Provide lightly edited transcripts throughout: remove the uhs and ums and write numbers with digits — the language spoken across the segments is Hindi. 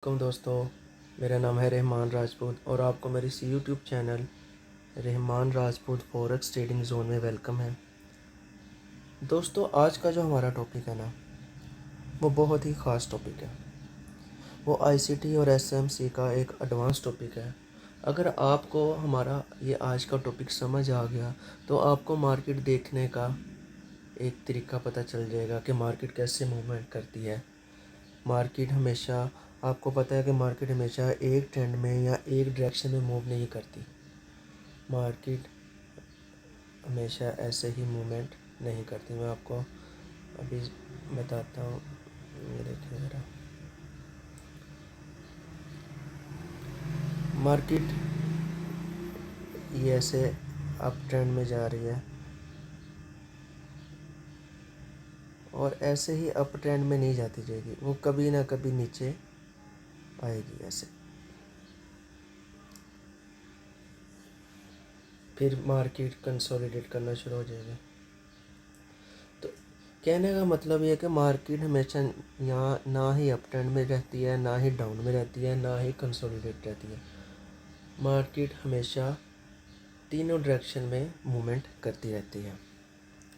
दोस्तों, मेरा नाम है रहमान राजपूत और आपको मेरे इस YouTube channel Rahman Rajput forex trading zone में वेलकम है। दोस्तों, आज का जो हमारा टॉपिक है ना, वो बहुत ही ख़ास टॉपिक है। वो आईसीटी और एसएमसी का एक एडवांस टॉपिक है। अगर आपको हमारा ये आज का टॉपिक समझ आ गया तो आपको मार्केट देखने का एक तरीका पता चल जाएगा कि मार्केट कैसे मूवमेंट करती है। मार्केट हमेशा, आपको पता है कि मार्केट हमेशा एक ट्रेंड में या एक डायरेक्शन में मूव नहीं करती। मार्केट हमेशा ऐसे ही मूवमेंट नहीं करती। मैं आपको अभी बताता हूँ, ये देखिए ज़रा। मार्केट ये ऐसे अप ट्रेंड में जा रही है और ऐसे ही अप ट्रेंड में नहीं जाती जाएगी, वो कभी ना कभी नीचे आएगी ऐसे। फिर मार्केट कंसोलिडेट करना शुरू हो जाएगी। तो कहने का मतलब ये है कि मार्केट हमेशा यहाँ ना ही अप ट्रेंड में रहती है, ना ही डाउन में रहती है, ना ही कंसोलिडेट रहती है। मार्केट हमेशा तीनों डायरेक्शन में मूवमेंट करती रहती है।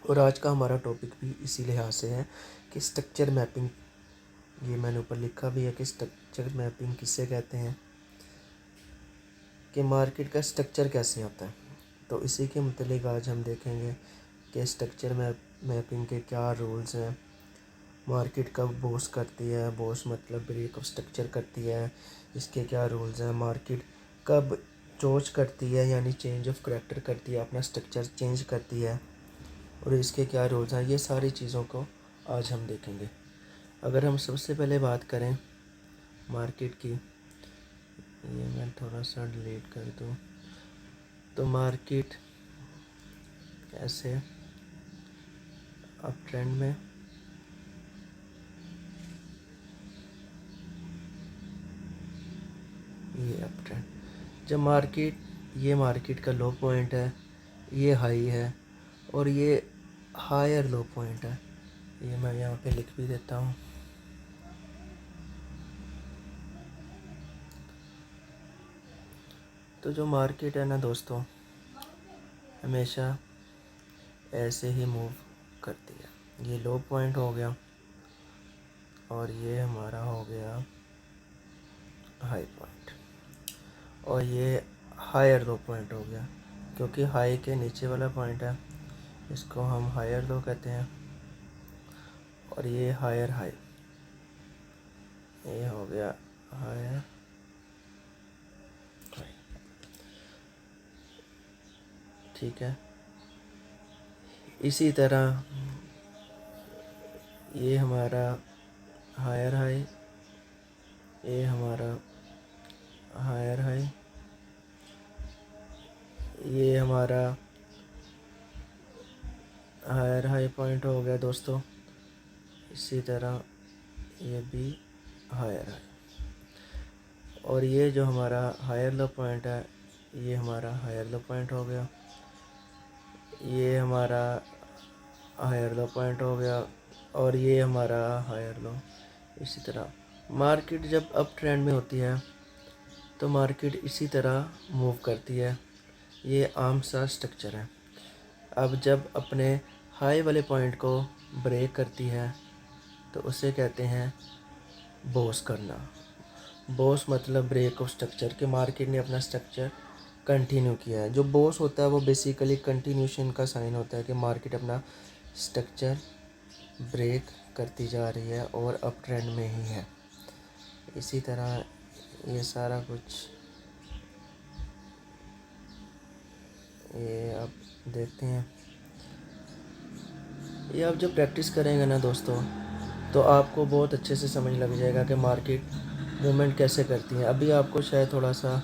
और आज का हमारा टॉपिक भी इसी लिहाज से है कि स्ट्रक्चर मैपिंग। ये मैंने ऊपर लिखा भी है कि स्ट्रक्चर मैपिंग किससे कहते हैं, कि मार्केट का स्ट्रक्चर कैसे होता है। तो इसी के मतलब आज हम देखेंगे कि स्ट्रक्चर मैपिंग के क्या रूल्स हैं। मार्केट कब बॉस करती है, बॉस मतलब ब्रेक ऑफ स्ट्रक्चर करती है, इसके क्या रूल्स हैं। मार्केट कब चोच करती है यानी चेंज ऑफ करैक्टर करती है, अपना स्ट्रक्चर चेंज करती है, और इसके क्या रूल्स हैं। ये सारी चीज़ों को आज हम देखेंगे। अगर हम सबसे पहले बात करें मार्केट की, ये मैं थोड़ा सा डिलीट कर दूँ, तो मार्केट ऐसे अप ट्रेंड में, ये अप ट्रेंड, जब मार्केट, ये मार्केट का लो पॉइंट है, ये हाई है और ये हायर लो पॉइंट है। ये मैं यहाँ पे लिख भी देता हूँ। तो जो मार्केट है ना दोस्तों, हमेशा ऐसे ही मूव करती है। ये लो पॉइंट हो गया और ये हमारा हो गया हाई पॉइंट, और ये हायर लो पॉइंट हो गया, क्योंकि हाई के नीचे वाला पॉइंट है, इसको हम हायर लो कहते हैं। और ये हायर हाई, ये हो गया हायर हाई। ठीक है, इसी तरह ये हमारा हायर हाई, ये हमारा हायर हाई, ये हमारा हायर हाई पॉइंट हो गया दोस्तों। इसी तरह ये भी हायर हाई, और ये जो हमारा हायर लो पॉइंट है, ये हमारा हायर लो पॉइंट हो गया, ये हमारा हायर लो पॉइंट हो गया, और ये हमारा हायर लो। इसी तरह मार्केट जब अप ट्रेंड में होती है तो मार्केट इसी तरह मूव करती है। ये आम सा स्ट्रक्चर है। अब जब अपने हाई वाले पॉइंट को ब्रेक करती है तो उसे कहते हैं बॉस करना। बॉस मतलब ब्रेक ऑफ स्ट्रक्चर, के मार्केट ने अपना स्ट्रक्चर कंटिन्यू किया है। जो बॉस होता है वो बेसिकली कंटिन्यूशन का साइन होता है कि मार्केट अपना स्ट्रक्चर ब्रेक करती जा रही है और अप ट्रेंड में ही है। इसी तरह ये सारा कुछ, ये आप देखते हैं। ये आप जब प्रैक्टिस करेंगे ना दोस्तों, तो आपको बहुत अच्छे से समझ लग जाएगा कि मार्केट मूवमेंट कैसे करती है। अभी आपको शायद थोड़ा सा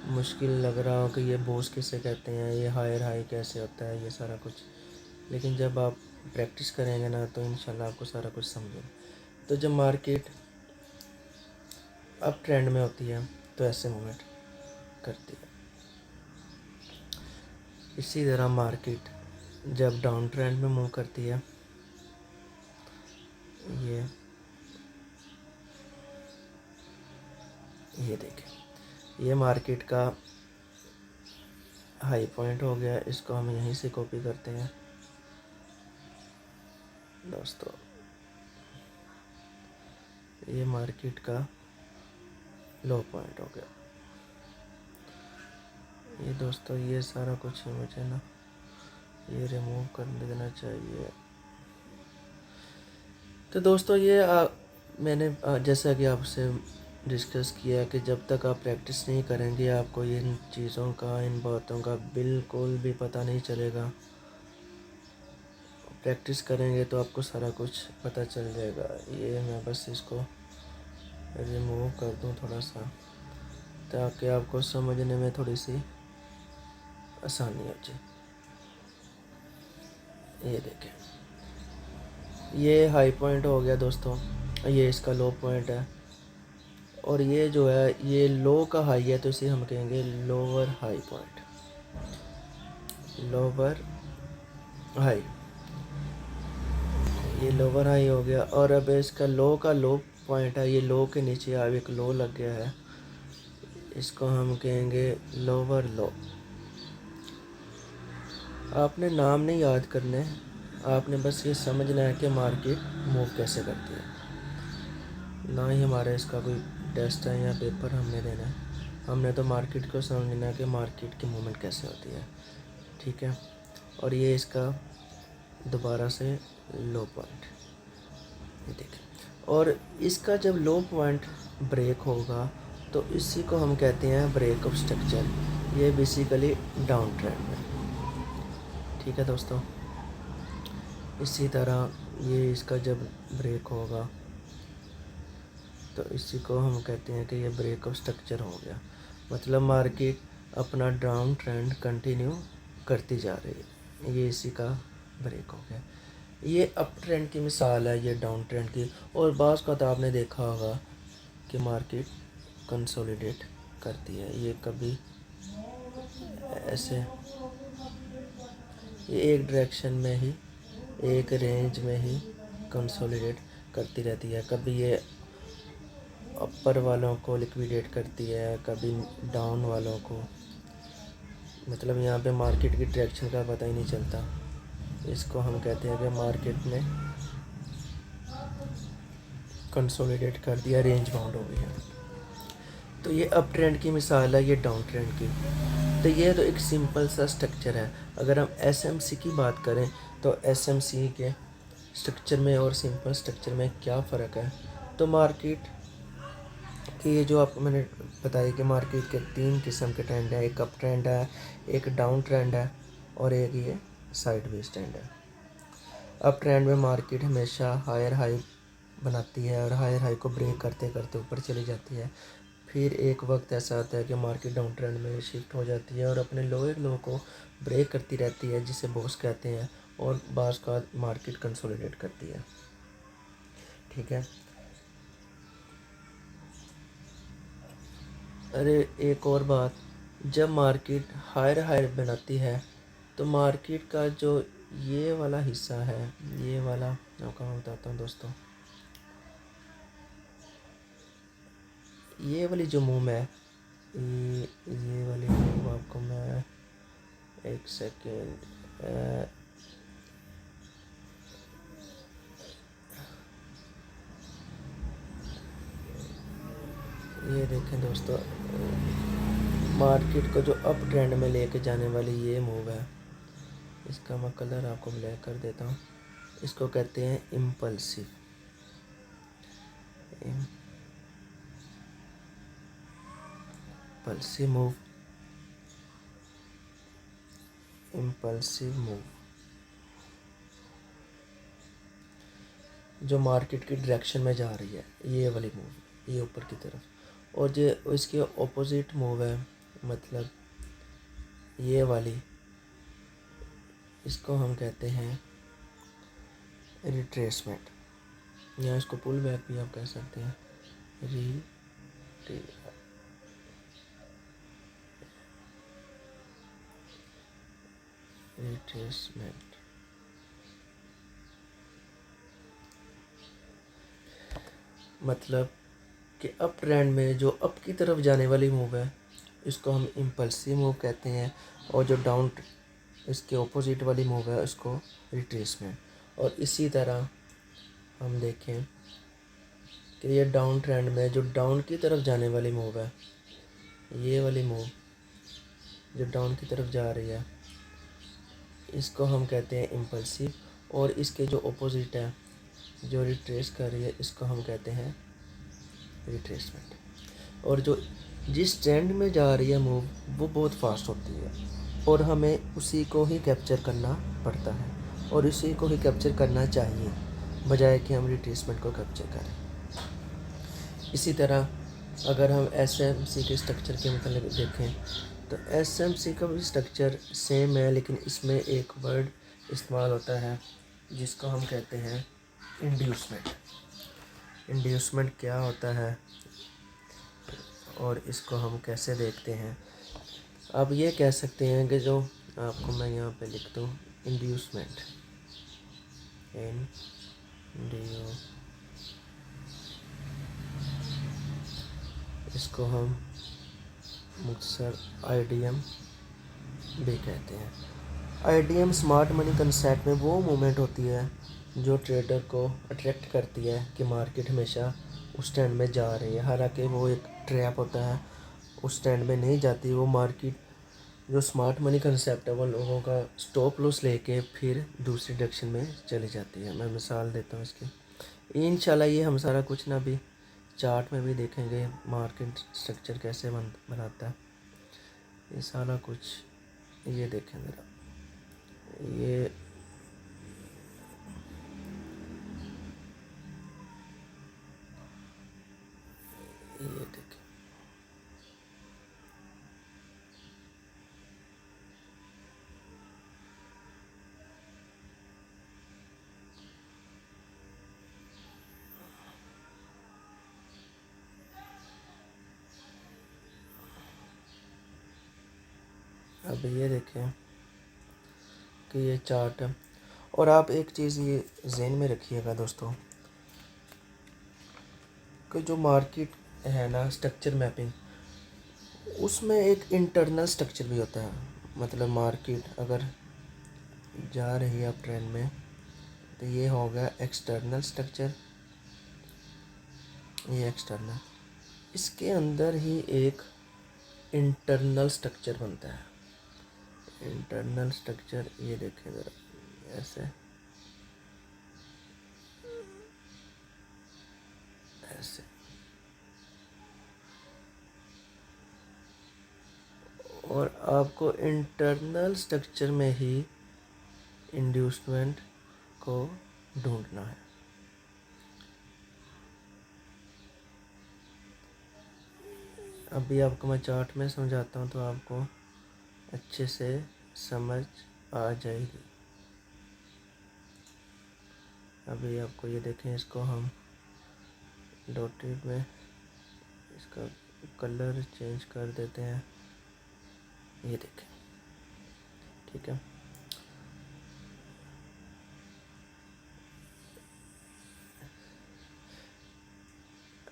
मुश्किल लग रहा हो कि ये बॉस किसे कहते हैं, ये हायर हाई कैसे होता है, ये सारा कुछ, लेकिन जब आप प्रैक्टिस करेंगे ना तो इंशाल्लाह आपको सारा कुछ समझेगा। तो जब मार्केट अप ट्रेंड में होती है तो ऐसे मूवमेंट करती है। इसी तरह मार्केट जब डाउन ट्रेंड में मूव करती है, ये ये देखें, ये मार्केट का हाई पॉइंट हो गया। इसको हम यहीं से कॉपी करते हैं दोस्तों। ये मार्केट का लो पॉइंट हो गया। ये दोस्तों ये सारा कुछ मुझे ना ये रिमूव कर देना चाहिए। तो दोस्तों ये मैंने जैसा कि आपसे डिस्कस किया कि जब तक आप प्रैक्टिस नहीं करेंगे आपको इन चीज़ों का, इन बातों का बिल्कुल भी पता नहीं चलेगा। प्रैक्टिस करेंगे तो आपको सारा कुछ पता चल जाएगा। ये मैं बस इसको रिमूव कर दूं थोड़ा सा, ताकि आपको समझने में थोड़ी सी आसानी हो जाए। ये देखें, ये हाई पॉइंट हो गया दोस्तों, ये इसका लो पॉइंट है। और ये जो है ये लो का हाई है, तो इसे हम कहेंगे lower high point, lower high. ये लोअर हाई हो गया। और अब इसका लो का लो पॉइंट है, ये लो के नीचे अब एक लो लग गया है, इसको हम कहेंगे लोअर लो। आपने नाम नहीं याद करने, आपने बस ये समझना है कि मार्केट मूव कैसे करती है। ना ही हमारा इसका कोई टेस्ट है या पेपर हमने देना है, हमने तो मार्केट को समझना है कि मार्केट की मूवमेंट कैसे होती है। ठीक है। और ये इसका दोबारा से लो पॉइंट, ये देखें। और इसका जब लो पॉइंट ब्रेक होगा तो इसी को हम कहते हैं ब्रेक ऑफ स्ट्रक्चर। ये बेसिकली डाउन ट्रेंड में। ठीक है दोस्तों, इसी तरह ये इसका जब ब्रेक होगा तो इसी को हम कहते हैं कि ये ब्रेक ऑफ स्ट्रक्चर हो गया। मतलब मार्केट अपना डाउन ट्रेंड कंटिन्यू करती जा रही है, ये इसी का ब्रेक हो गया। ये अप ट्रेंड की मिसाल है, ये डाउन ट्रेंड की। और बाज़ का तो आपने देखा होगा कि मार्केट कंसोलिडेट करती है, ये कभी ऐसे ये एक डायरेक्शन में ही, एक रेंज में ही कंसोलिडेट करती रहती है। कभी ये अपर वालों को लिक्विडेट करती है, कभी डाउन वालों को। मतलब यहाँ पे मार्केट की डायरेक्शन का पता ही नहीं चलता। इसको हम कहते हैं कि मार्केट ने कंसोलिडेट कर दिया, रेंज बाउंड हो गई है। तो ये अप ट्रेंड की मिसाल है, ये डाउन ट्रेंड की। तो ये तो एक सिंपल सा स्ट्रक्चर है। अगर हम एसएमसी की बात करें तो एसएमसी के स्ट्रक्चर में और सिंपल स्ट्रक्चर में क्या फ़र्क है। तो मार्केट कि ये जो आपको मैंने बताया कि मार्केट के 3 किस्म के ट्रेंड है, एक अप ट्रेंड है, एक डाउन ट्रेंड है और एक ये साइडवेज ट्रेंड है। अप ट्रेंड में मार्केट हमेशा हायर हाई बनाती है और हायर हाई को ब्रेक करते करते ऊपर चली जाती है। फिर एक वक्त ऐसा आता है कि मार्केट डाउन ट्रेंड में शिफ्ट हो जाती है और अपने लोअर लो को ब्रेक करती रहती है, जिसे बॉस कहते हैं, और बाज़ का मार्केट कंसोलिडेट करती है। ठीक है। अरे एक और बात, जब मार्केट हायर हायर बनाती है तो मार्केट का जो ये वाला हिस्सा है, ये वाला आपको मैं बताता हूँ दोस्तों, ये वाली जो मूव है, ये वाली मूव आपको मैं एक सेकेंड, ये देखें दोस्तों, मार्केट को जो अप ट्रेंड में लेके जाने वाली ये मूव है, इसका मैं कलर आपको ब्लैक कर देता हूँ। इसको कहते हैं impulsive, impulsive move, impulsive move जो मार्केट की डायरेक्शन में जा रही है, ये वाली मूव, ये ऊपर की तरफ। और जो इसके ऑपोजिट मूव है, मतलब ये वाली, इसको हम कहते हैं रिट्रेसमेंट, या इसको पुल बैक भी आप कह सकते हैं। रिट्रेसमेंट मतलब कि अप ट्रेंड में जो अप की तरफ जाने वाली मूव है इसको हम इम्पल्सिव मूव कहते हैं, और जो डाउन इसके ऑपोजिट वाली मूव है उसको रिट्रेसमेंट। और इसी तरह हम देखें कि ये डाउन ट्रेंड में जो डाउन की तरफ जाने वाली मूव है, ये वाली मूव जो डाउन की तरफ जा रही है इसको हम कहते हैं इम्पल्सिव, और इसके जो ऑपोजिट है जो रिट्रेस कर रही है इसको हम कहते हैं रिट्रेसमेंट। और जो जिस ट्रेंड में जा रही है मूव वो बहुत फास्ट होती है और हमें उसी को ही कैप्चर करना पड़ता है और उसी को ही कैप्चर करना चाहिए बजाय कि हम रिट्रेसमेंट को कैप्चर करें। इसी तरह अगर हम एसएमसी के स्ट्रक्चर के मतलब देखें तो एसएमसी का भी स्ट्रक्चर सेम है, लेकिन इसमें एक वर्ड इस्तेमाल होता है जिसको हम कहते हैं इंड्यूसमेंट। इंड्यूसमेंट क्या होता है और इसको हम कैसे देखते हैं? अब ये कह सकते हैं कि जो आपको मैं यहाँ पे लिख दूँ इंड्यूसमेंट, इसको हम मुख्तसर आईडीएम भी कहते हैं। आईडीएम स्मार्ट मनी कंसेप्ट में वो मूवमेंट होती है जो ट्रेडर को अट्रैक्ट करती है कि मार्केट हमेशा उस ट्रेंड में जा रही है, हालांकि वो एक ट्रैप होता है, उस ट्रेंड में नहीं जाती वो मार्केट। जो स्मार्ट मनी कंसेप्ट है वो लोगों का स्टॉप लॉस लेके फिर दूसरी डायरेक्शन में चली जाती है। मैं मिसाल देता हूँ इसकी। इंशाल्लाह ये हम सारा कुछ ना भी चार्ट में भी देखेंगे मार्केट स्ट्रक्चर कैसे बनाता है, ये सारा कुछ। ये देखें ज़रा, ये देखें, अब ये देखें कि ये चार्ट है। और आप एक चीज़ ये ज़हन में रखिएगा दोस्तों कि जो मार्केट है ना स्ट्रक्चर मैपिंग, उसमें एक इंटरनल स्ट्रक्चर भी होता है। मतलब मार्केट अगर जा रही है अप ट्रेंड में तो ये होगा एक्सटर्नल स्ट्रक्चर, ये एक्सटर्नल, इसके अंदर ही एक इंटरनल स्ट्रक्चर बनता है। इंटरनल स्ट्रक्चर ये देखें ज़रा, ऐसे ऐसे, और आपको इंटरनल स्ट्रक्चर में ही इंड्यूसमेंट को ढूंढना है। अभी आपको मैं चार्ट में समझाता हूँ तो आपको अच्छे से समझ आ जाएगी। अभी आपको ये देखें, इसको हम डॉटेड में इसका कलर चेंज कर देते हैं, ये देखें, ठीक है।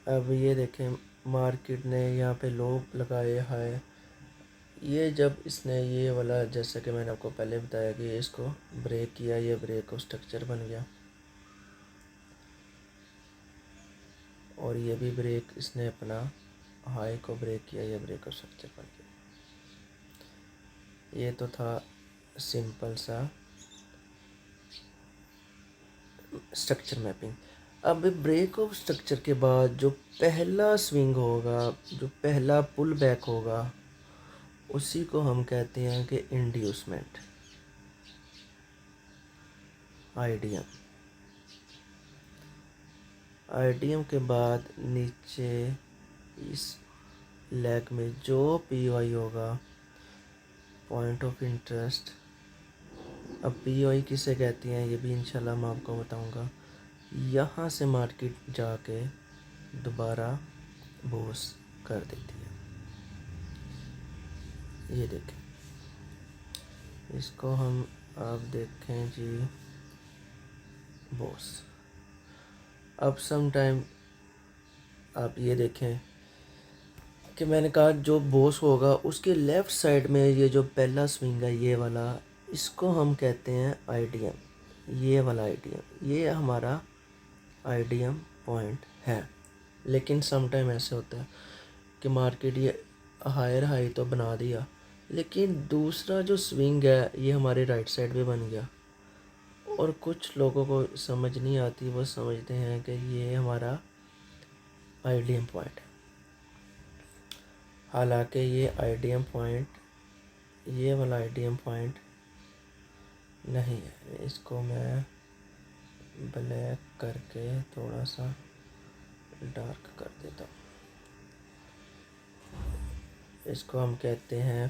अब ये देखें मार्केट ने यहाँ पे लो लगाए है, ये जब इसने ये वाला जैसा कि मैंने आपको पहले बताया कि इसको ब्रेक किया, ये ब्रेक को स्ट्रक्चर बन गया, और ये भी ब्रेक इसने अपना हाई को ब्रेक किया, ये ब्रेक का स्ट्रक्चर बन गया। ये तो था सिंपल सा स्ट्रक्चर मैपिंग। अब ब्रेक ऑफ स्ट्रक्चर के बाद जो पहला स्विंग होगा, जो पहला पुल बैक होगा, उसी को हम कहते हैं कि इंड्यूसमेंट, आईडीएम। आईडीएम के बाद नीचे इस लेग में जो पीओआई होगा, पॉइंट ऑफ इंटरेस्ट। अब पीओआई किसे कहती हैं ये भी इंशाल्लाह मैं आपको बताऊंगा। यहाँ से मार्केट जाके दोबारा बोस कर देती है, ये देखें, इसको हम आप देखें जी बोस। अब सम टाइम आप ये देखें कि मैंने कहा जो बॉस होगा उसके लेफ़्ट साइड में ये जो पहला स्विंग है ये वाला, इसको हम कहते हैं आईडीएम। ये वाला आईडीएम, ये हमारा आईडीएम पॉइंट है। लेकिन समटाइम ऐसे होता है कि मार्केट ये हायर हाई तो बना दिया, लेकिन दूसरा जो स्विंग है ये हमारे राइट साइड पे बन गया, और कुछ लोगों को समझ नहीं आती, वो समझते हैं कि ये हमारा आईडीएम पॉइंट है। हालांकि ये आईडीएम पॉइंट, ये वाला आईडीएम पॉइंट नहीं है। इसको मैं ब्लैक करके थोड़ा सा डार्क कर देता हूँ। इसको हम कहते हैं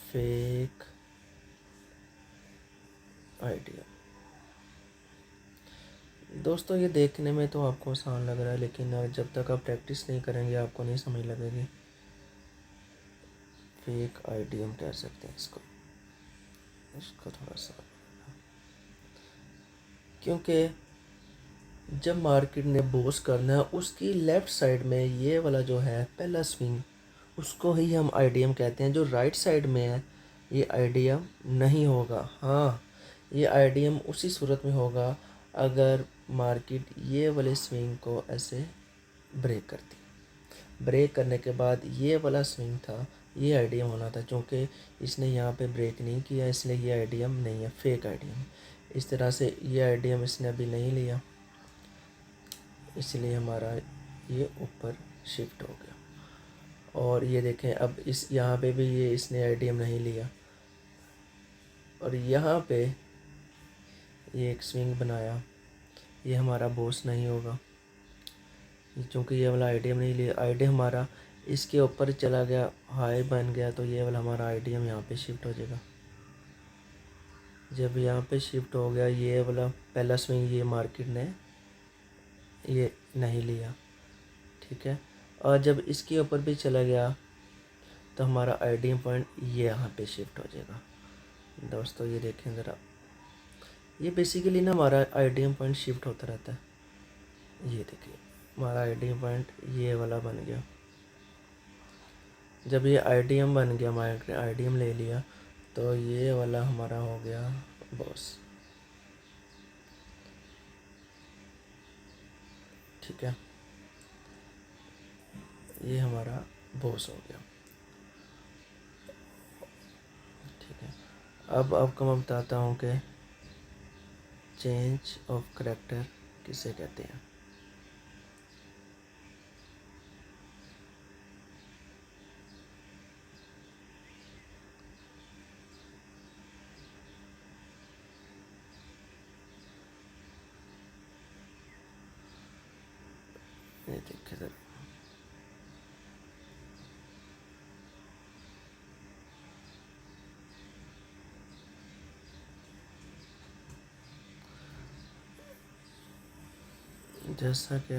फेक आईडीएम। दोस्तों ये देखने में तो आपको आसान लग रहा है, लेकिन जब तक आप प्रैक्टिस नहीं करेंगे आपको नहीं समझ लगेगी। फेक आईडीएम कह सकते हैं इसको। इसको थोड़ा सा, क्योंकि जब मार्केट ने बॉस करना है उसकी लेफ़्ट साइड में ये वाला जो है पहला स्विंग, उसको ही हम आईडीएम कहते हैं। जो राइट साइड में है ये आईडीएम नहीं होगा। हाँ, ये आईडीएम उसी सूरत में होगा अगर मार्केट ये वाले स्विंग को ऐसे ब्रेक करती। ब्रेक करने के बाद ये वाला स्विंग था, ये आईडीएम होना था। चूँकि इसने यहाँ पे ब्रेक नहीं किया इसलिए ये आईडीएम नहीं है, फेक आईडीएम। इस तरह से ये आईडीएम इसने अभी नहीं लिया, इसलिए हमारा ये ऊपर शिफ्ट हो गया। और ये देखें अब इस यहाँ पे भी ये इसने आईडीएम नहीं लिया, और यहाँ पे ये एक स्विंग बनाया, ये हमारा बॉस नहीं होगा क्योंकि ये वाला आईडीएम नहीं लिया। आईडीएम हमारा इसके ऊपर चला गया, हाई बन गया, तो ये वाला हमारा आईडीएम यहाँ पे शिफ्ट हो जाएगा। जब यहाँ पे शिफ्ट हो गया, ये वाला पहला स्विंग ये मार्केट ने ये नहीं लिया, ठीक है। और जब इसके ऊपर भी चला गया तो हमारा आईडीएम पॉइंट ये यहाँ पे शिफ्ट हो जाएगा। दोस्तों ये देखें ज़रा, ये बेसिकली ना हमारा आईडीएम पॉइंट शिफ्ट होता रहता है। ये देखिए हमारा आईडीएम पॉइंट ये वाला बन गया। जब ये आईडीएम बन गया, हमारे आईडीएम ले लिया, तो ये वाला हमारा हो गया बॉस, ठीक है। ये हमारा बॉस हो गया, ठीक है। अब आपको मैं बताता हूँ कि चेंज ऑफ करैक्टर किसे कहते हैं। ये देखिए सर, जैसा कि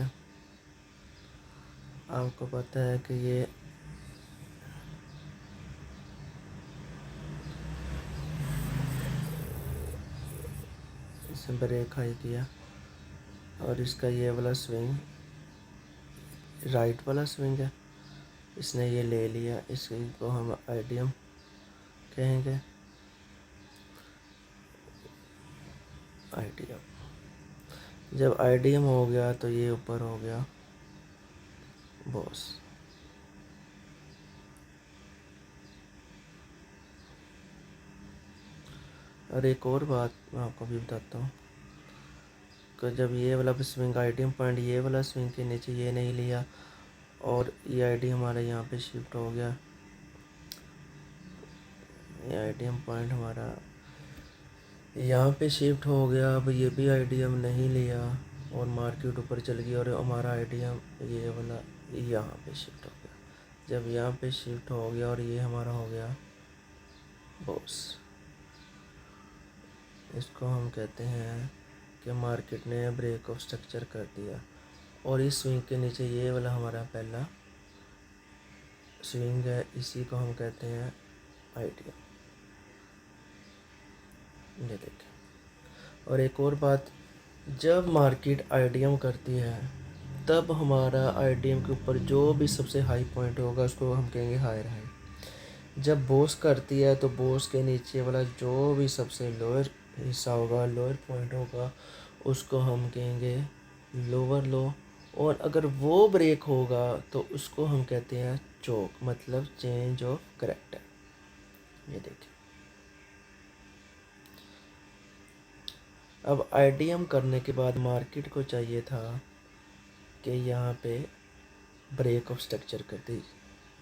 आपको पता है कि ये इसे ब्रेक हाई किया, और इसका ये वाला स्विंग राइट वाला स्विंग है, इसने ये ले लिया, इसको हम आईडीएम कहेंगे। आईडीएम, जब आईडीएम हो गया तो ये ऊपर हो गया बॉस। और एक और बात मैं आपको भी बताता हूँ कि जब ये वाला स्विंग आईडीएम पॉइंट ये वाला स्विंग के नीचे ये नहीं लिया, और ये आईडी हमारा यहाँ पे शिफ्ट हो गया, ये आईडीएम पॉइंट हमारा यहाँ पे शिफ्ट हो गया। अब ये भी आईडीएम नहीं लिया और मार्केट ऊपर चल गई, और हमारा आईडीएम ये वाला यहाँ पे शिफ्ट हो गया। जब यहाँ पे शिफ्ट हो गया और ये हमारा हो गया बॉस, इसको हम कहते हैं कि मार्केट ने ब्रेक ऑफ स्ट्रक्चर कर दिया, और इस स्विंग के नीचे ये वाला हमारा पहला स्विंग है, इसी को हम कहते हैं आईडीएम। ये देखें, और एक और बात, जब मार्केट आईडीएम करती है तब हमारा आईडीएम के ऊपर जो भी सबसे हाई पॉइंट होगा उसको हम कहेंगे हायर हाई। जब बोस करती है तो बोस के नीचे वाला जो भी सबसे लोअर हिस्सा होगा, लोअर पॉइंट होगा, उसको हम कहेंगे लोअर लो। और अगर वो ब्रेक होगा तो उसको हम कहते हैं चोक, मतलब चेंज ऑफ करैक्टर। ये देखिए, अब आईडीएम करने के बाद मार्केट को चाहिए था कि यहाँ पे ब्रेक ऑफ स्ट्रक्चर कर दी।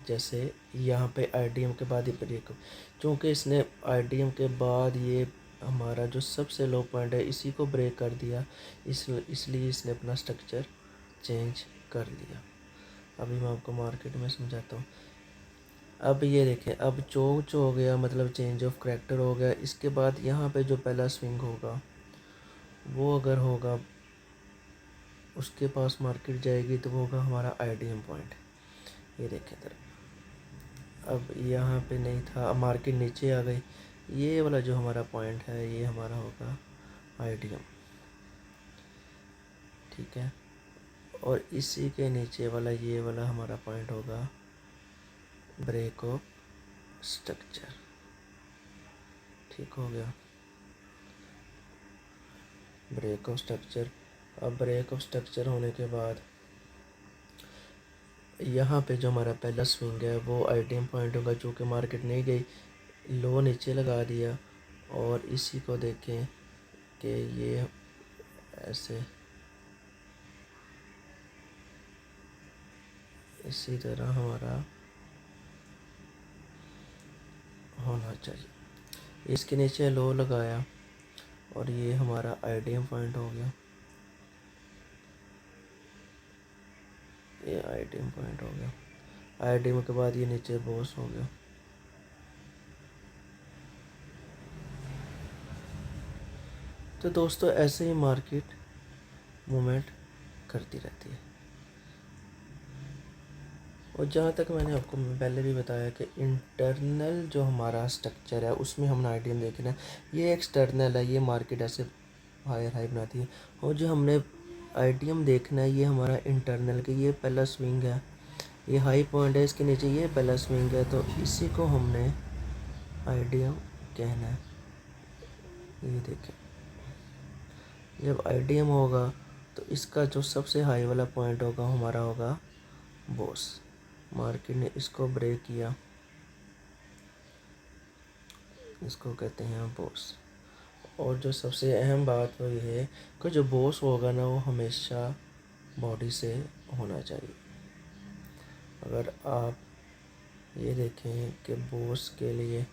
जैसे यहाँ पे आईडीएम के बाद ही ब्रेक, क्योंकि इसने आईडीएम के बाद ये हमारा जो सबसे लो पॉइंट है इसी को ब्रेक कर दिया, इसलिए इसने अपना स्ट्रक्चर चेंज कर लिया। अभी मैं आपको मार्केट में समझाता हूँ। अब ये देखें, अब चोच हो गया, मतलब चेंज ऑफ करैक्टर हो गया। इसके बाद यहाँ पे जो पहला स्विंग होगा वो अगर होगा, उसके पास मार्केट जाएगी तो वो होगा हमारा आईडीएम पॉइंट। ये देखें इधर, अब यहाँ पे नहीं था, अब मार्केट नीचे आ गई। ये वाला जो हमारा पॉइंट है ये हमारा होगा आईडीएम, ठीक है। और इसी के नीचे वाला ये वाला हमारा पॉइंट होगा ब्रेक ऑफ स्ट्रक्चर। ठीक हो गया, ब्रेक ऑफ स्ट्रक्चर। अब ब्रेक ऑफ स्ट्रक्चर होने के बाद यहाँ पे जो हमारा पहला स्विंग है वो आईडीएम पॉइंट होगा, जो कि मार्केट नहीं गई, लो नीचे लगा दिया। और इसी को देखें कि ये ऐसे इसी तरह हमारा होना चाहिए। इसके नीचे लो लगाया और ये हमारा आईडीएम पॉइंट हो गया, ये आईडीएम पॉइंट हो गया। आईडीएम के बाद ये नीचे बॉस हो गया। तो दोस्तों ऐसे ही मार्केट मूवमेंट करती रहती है। और जहाँ तक मैंने आपको पहले भी बताया कि इंटरनल जो हमारा स्ट्रक्चर है उसमें हमने आईडीएम देखना है, ये एक्सटर्नल है, ये मार्केट ऐसे हायर हाई बनाती है। और जो हमने आईडीएम देखना है ये हमारा इंटरनल के, ये पहला स्विंग है, ये हाई पॉइंट है, इसके नीचे ये पहला स्विंग है, तो इसी को हमने आईडीएम कहना है। ये देखें, जब आईडीएम होगा तो इसका जो सबसे हाई वाला पॉइंट होगा हमारा होगा बॉस। मार्केट ने इसको ब्रेक किया, इसको कहते हैं बॉस। और जो सबसे अहम बात वो ये है कि जो बॉस होगा ना वो हमेशा बॉडी से होना चाहिए। अगर आप ये देखें कि बॉस के लिए, ये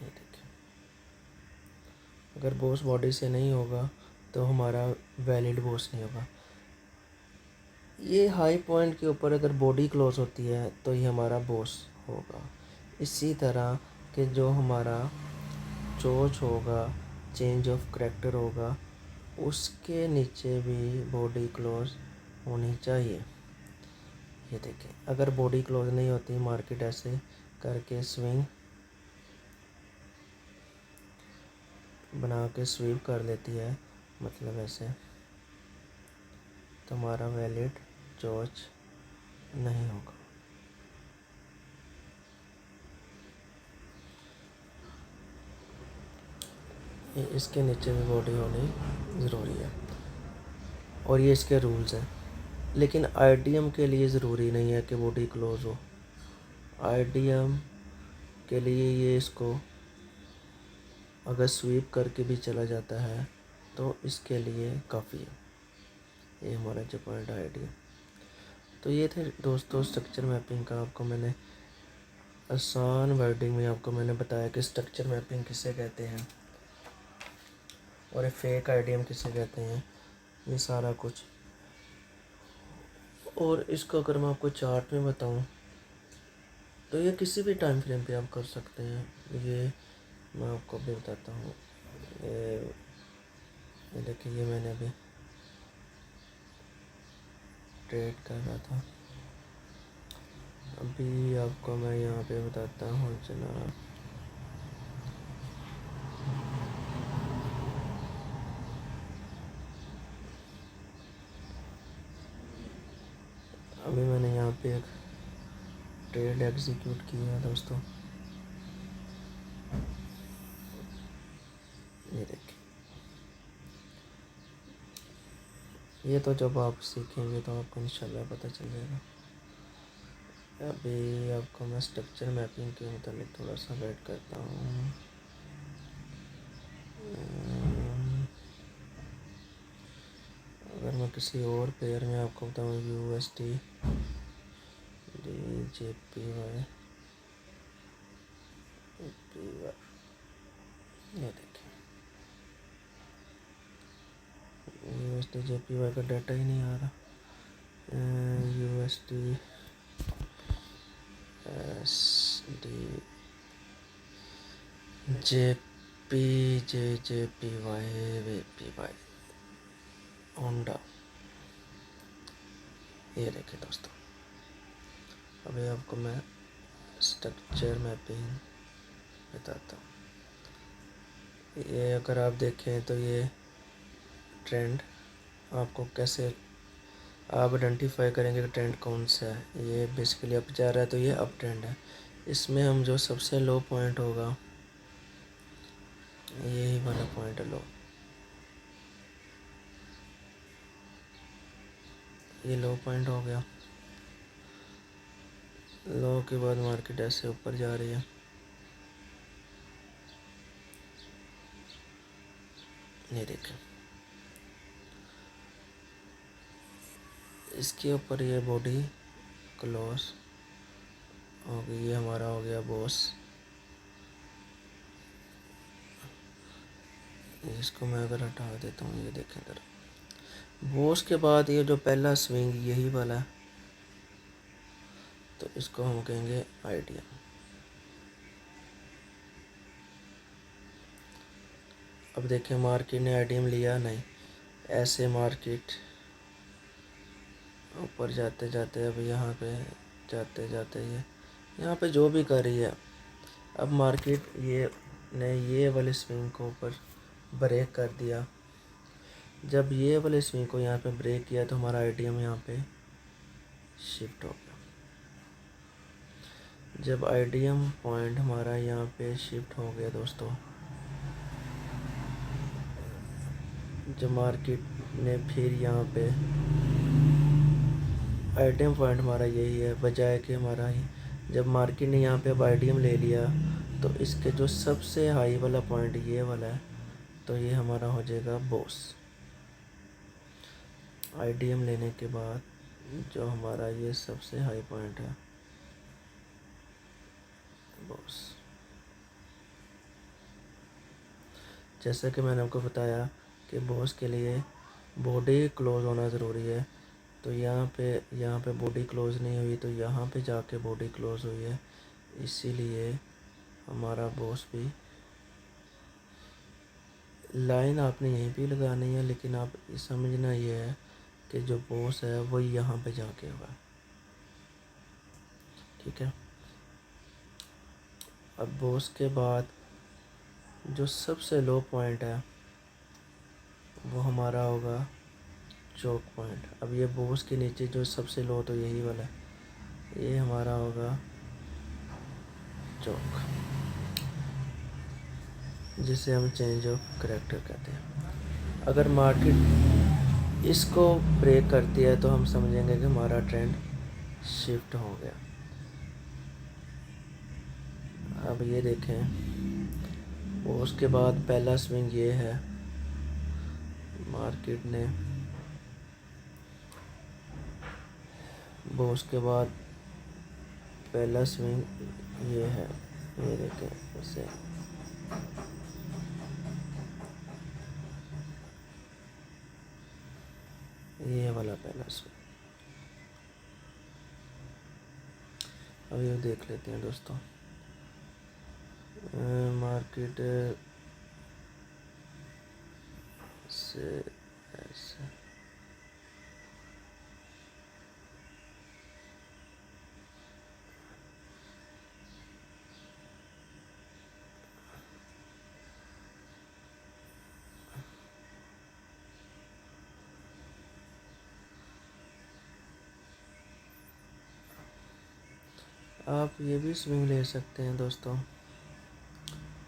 देखें, अगर बॉस बॉडी से नहीं होगा तो हमारा वैलिड बॉस नहीं होगा। ये हाई पॉइंट के ऊपर अगर बॉडी क्लोज होती है तो ये हमारा बॉस होगा। इसी तरह के जो हमारा चोच होगा, चेंज ऑफ करैक्टर होगा, उसके नीचे भी बॉडी क्लोज होनी चाहिए। ये देखें, अगर बॉडी क्लोज नहीं होती, मार्केट ऐसे करके स्विंग बना के स्वीप कर लेती है, मतलब ऐसे, तो हमारा वैलिड चोच नहीं होगा। ये इसके नीचे भी बॉडी होनी ज़रूरी है और ये इसके रूल्स हैं। लेकिन आईडीएम के लिए ज़रूरी नहीं है कि बॉडी क्लोज हो। आईडीएम के लिए ये इसको अगर स्वीप करके भी चला जाता है तो इसके लिए काफ़ी है। ये हमारा जो पॉइंट आईडीएम। तो ये थे दोस्तों स्ट्रक्चर मैपिंग का, आपको मैंने आसान वर्डिंग में आपको मैंने बताया कि स्ट्रक्चर मैपिंग किसे कहते हैं और फेक आईडीएम किसे कहते हैं, ये सारा कुछ। और इसको अगर मैं आपको चार्ट में बताऊं तो ये किसी भी टाइम फ्रेम पे आप कर सकते हैं। ये मैं आपको भी बताता हूँ। ये देखिए, ये मैंने अभी ट्रेड कर रहा था, अभी आपको मैं यहाँ पे बताता हूँ जनाब। पे एक ट्रेड एग्जीक्यूट किया है दोस्तों, ये देखिए। ये तो जब आप सीखेंगे तो आपको इंशाल्लाह पता चल जाएगा। अभी आपको मैं स्ट्रक्चर मैपिंग के मतलब थोड़ा सा गाइड करता हूँ। अगर मैं किसी और पेयर में आपको बताऊँ, USD JPY, ये देखिए USD JPY का डाटा ही नहीं आ रहा। USD SD JPY VPY Honda, ये देखिए दोस्तों। अभी आपको मैं स्ट्रक्चर मैपिंग बताता हूँ। ये अगर आप देखें तो ये ट्रेंड आपको कैसे आप आइडेंटिफाई करेंगे कि ट्रेंड कौन सा है। ये बेसिकली अप जा रहा है तो ये अप ट्रेंड है। इसमें हम जो सबसे लो पॉइंट होगा, यही वाला पॉइंट है लो, ये लो पॉइंट हो गया। लो के बाद मार्केट ऐसे ऊपर जा रही है, ये देखें। इसके ऊपर ये बॉडी क्लोज हो गई, ये हमारा हो गया बॉस। इसको मैं अगर हटा देता हूँ, ये देखें इधर बॉस के बाद ये जो पहला स्विंग यही वाला है, तो इसको हम कहेंगे आइडिया। अब देखें मार्केट ने आईडीएम लिया नहीं, ऐसे मार्केट ऊपर जाते जाते अब यहाँ पे जाते जाते ये यहाँ पे जो भी कर रही है, अब मार्केट ये ने ये वाले स्विंग को ऊपर ब्रेक कर दिया। जब ये वाले स्विंग को यहाँ पे ब्रेक किया तो हमारा आईडीएम यहाँ पे शिफ्ट हो गया। जब आईडीएम पॉइंट हमारा यहाँ पे शिफ्ट हो गया दोस्तों, जब मार्केट ने फिर यहाँ पे आईडीएम पॉइंट हमारा यही है, बजाय कि हमारा ही जब मार्केट ने यहाँ पे अब आईडीएम ले लिया तो इसके जो सबसे हाई वाला पॉइंट ये वाला है, तो ये हमारा हो जाएगा बॉस। आईडीएम लेने के बाद जो हमारा ये सबसे हाई पॉइंट है बॉस। जैसा कि मैंने आपको बताया कि बॉस के लिए बॉडी क्लोज होना ज़रूरी है, तो यहाँ पे बॉडी क्लोज नहीं हुई तो यहाँ पे जाके बॉडी क्लोज हुई है, इसीलिए हमारा बॉस भी लाइन आपने यहीं पे लगानी है, लेकिन आप समझना ये है कि जो बॉस है वो यहाँ पे जाके हुआ, ठीक है। अब बॉस के बाद जो सबसे लो पॉइंट है वो हमारा होगा चौक पॉइंट। अब ये बॉस के नीचे जो सबसे लो तो यही वाला है, ये हमारा होगा चौक, जिसे हम चेंज ऑफ करैक्टर कहते हैं। अगर मार्केट इसको ब्रेक करती है तो हम समझेंगे कि हमारा ट्रेंड शिफ्ट हो गया। अब ये देखें, उसके बाद पहला स्विंग ये है, मार्केट ने वो उसके बाद पहला स्विंग ये है, ये देखें इसे, ये वाला पहला स्विंग। अब ये देख लेते हैं दोस्तों, मार्केट से ऐसे आप ये भी स्विंग ले सकते हैं दोस्तों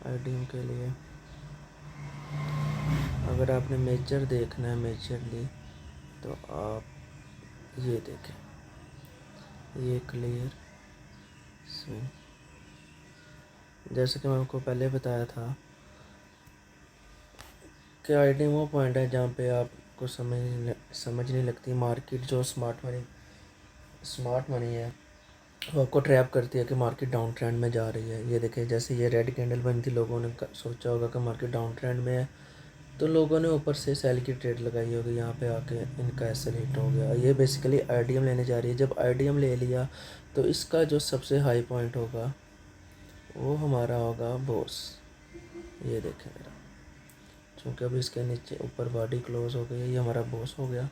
आईडीएम के लिए। अगर आपने मेजर देखना है मेजरली तो आप ये देखें, ये क्लियर स्विंग। जैसे कि मैं आपको पहले बताया था कि आईडीएम वो पॉइंट है जहाँ पे आपको समझ नहीं लगती। मार्केट जो स्मार्ट मनी है वो आपको ट्रैप करती है कि मार्केट डाउन ट्रेंड में जा रही है। ये देखें, जैसे ये रेड कैंडल बनी थी, लोगों ने सोचा होगा कि मार्केट डाउन ट्रेंड में है, तो लोगों ने ऊपर से सेल की ट्रेड लगाई होगी। यहाँ पे आके इनका एसएल हिट हो गया। ये बेसिकली आईडीएम लेने जा रही है। जब आईडीएम ले लिया तो इसका जो सबसे हाई पॉइंट होगा वो हमारा होगा बॉस। ये देखें मेरा, चूँकि अभी इसके नीचे ऊपर बॉडी क्लोज हो गई है, ये हमारा बॉस हो गया।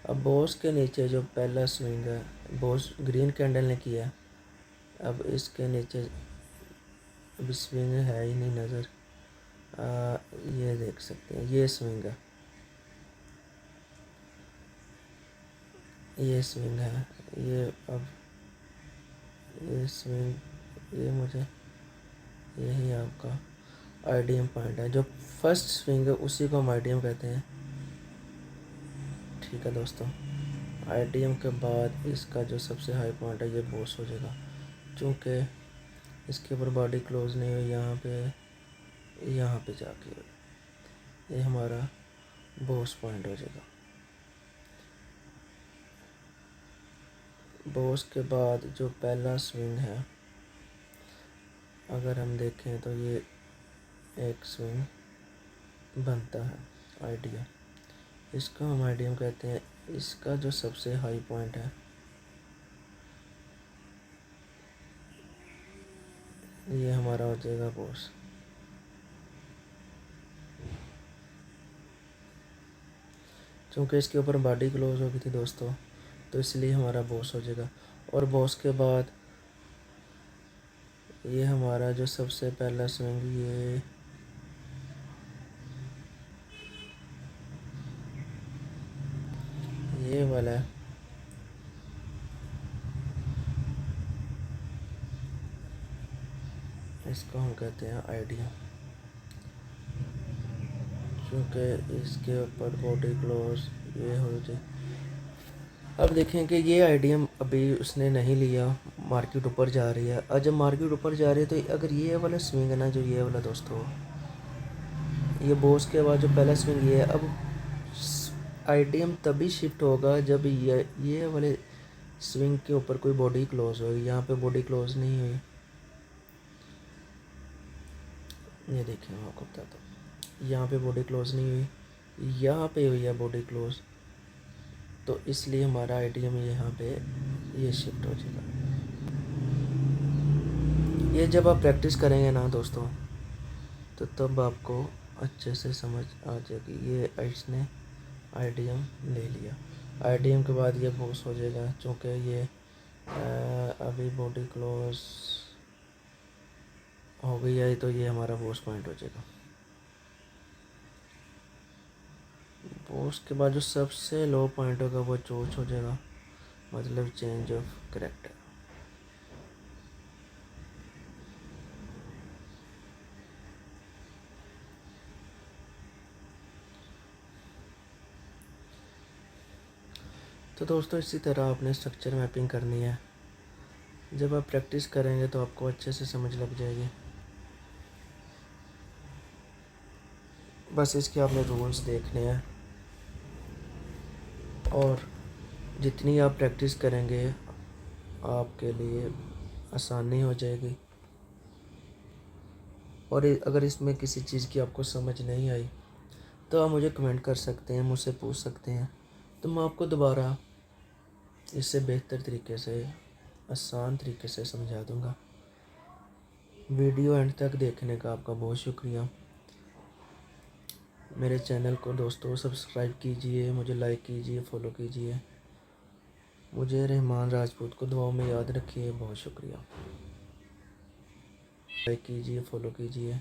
अब बॉस के नीचे जो पहला स्विंग है बॉस ग्रीन कैंडल ने किया, अब इसके नीचे अब स्विंग है ही नहीं नज़र। ये देख सकते हैं, ये स्विंग है, ये स्विंग है। ये अब ये स्विंग, ये मुझे यही आपका आईडीएम पॉइंट है। जो फर्स्ट स्विंग है उसी को हम आईडीएम कहते हैं। ठीक है दोस्तों, आईडीएम के बाद इसका जो सबसे हाई पॉइंट है ये बॉस हो जाएगा। चूँकि इसके ऊपर बॉडी क्लोज नहीं हुई, यहाँ पे जाके ये हमारा बॉस पॉइंट हो जाएगा। बॉस के बाद जो पहला स्विंग है अगर हम देखें तो ये एक स्विंग बनता है आईडीएम, इसको हम आईडीएम कहते हैं। इसका जो सबसे हाई पॉइंट है ये हमारा हो जाएगा बॉस। क्योंकि इसके ऊपर बॉडी क्लोज हो गई थी दोस्तों, तो इसलिए हमारा बॉस हो जाएगा। और बॉस के बाद ये हमारा जो सबसे पहला स्विंग ये वाला है, इसको हम कहते हैं आईडीएम। क्योंकि इसके ऊपर बॉडी क्लोज ये हो जाए। अब देखें कि ये आईडीएम अभी उसने नहीं लिया, मार्केट ऊपर जा रही है। और जब मार्केट ऊपर जा रही है तो अगर ये वाला स्विंग है ना, जो ये वाला दोस्तों, ये बॉस के बाद जो पहला स्विंग ये है, अब आईडीएम तभी शिफ्ट होगा जब ये वाले स्विंग के ऊपर कोई बॉडी क्लोज होगी। यहाँ पे बॉडी क्लोज नहीं हुई, ये देखें मैं आपको बताता हूँ, यहाँ पे बॉडी क्लोज नहीं हुई, यहाँ पे हुई है बॉडी क्लोज, तो इसलिए हमारा आईडीएम यहाँ पे ये शिफ्ट हो जाएगा। ये जब आप प्रैक्टिस करेंगे ना दोस्तों तो तब आपको अच्छे से समझ आ जाएगी। ये इसने आईडीएम ले लिया, आईडीएम के बाद ये बॉस हो जाएगा। चूँकि ये अभी बॉडी क्लोज हो गई है तो ये हमारा बॉस पॉइंट हो जाएगा। बॉस के बाद जो सबसे लो पॉइंट होगा वो चोच हो जाएगा, मतलब चेंज ऑफ कैरेक्टर। तो दोस्तों इसी तरह आपने स्ट्रक्चर मैपिंग करनी है। जब आप प्रैक्टिस करेंगे तो आपको अच्छे से समझ लग जाएगी। बस इसके आपने रूल्स देखने हैं और जितनी आप प्रैक्टिस करेंगे आपके लिए आसानी हो जाएगी। और अगर इसमें किसी चीज़ की आपको समझ नहीं आई तो आप मुझे कमेंट कर सकते हैं, मुझसे पूछ सकते हैं, तो मैं आपको दोबारा इससे बेहतर तरीके से, आसान तरीके से समझा दूंगा। वीडियो एंड तक देखने का आपका बहुत शुक्रिया। मेरे चैनल को दोस्तों सब्सक्राइब कीजिए, मुझे लाइक कीजिए, फॉलो कीजिए। मुझे रहमान राजपूत को दुआओं में याद रखिए। बहुत शुक्रिया। लाइक कीजिए, फॉलो कीजिए।